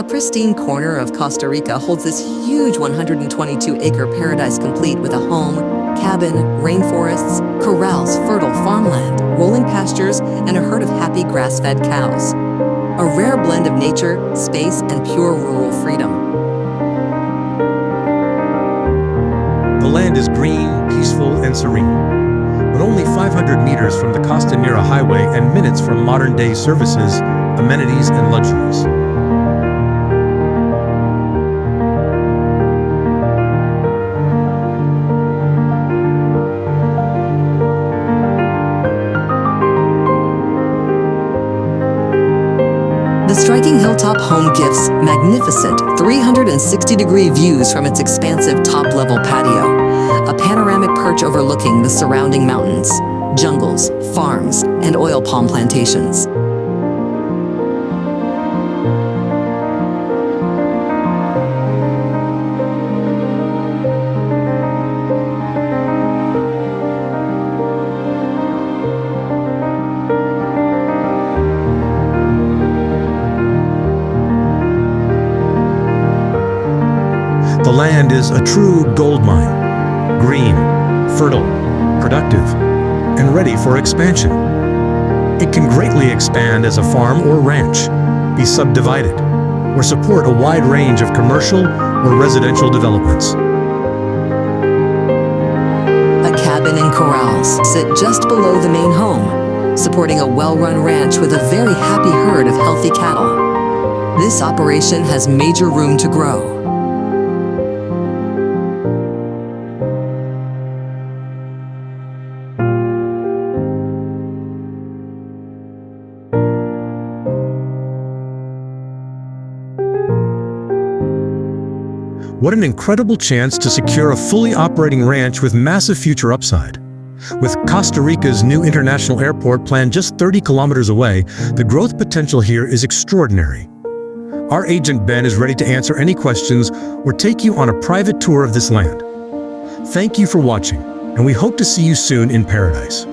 A pristine corner of Costa Rica holds this huge 122-acre paradise complete with a home, cabin, rainforests, corrals, fertile farmland, rolling pastures, and a herd of happy grass-fed cows. A rare blend of nature, space, and pure rural freedom. The land is green, peaceful, and serene, but only 500 meters from the Costanera Highway and minutes from modern-day services, amenities, and luxuries. The striking hilltop home gifts magnificent 360-degree views from its expansive top-level patio, a panoramic perch overlooking the surrounding mountains, jungles, farms, and oil palm plantations. The land is a true gold mine, green, fertile, productive, and ready for expansion. It can greatly expand as a farm or ranch, be subdivided, or support a wide range of commercial or residential developments. A cabin and corrals sit just below the main home, supporting a well-run ranch with a very happy herd of healthy cattle. This operation has major room to grow. What an incredible chance to secure a fully operating ranch with massive future upside. With Costa Rica's new international airport planned just 30 kilometers away, the growth potential here is extraordinary. Our agent Ben is ready to answer any questions or take you on a private tour of this land. Thank you for watching, and we hope to see you soon in paradise.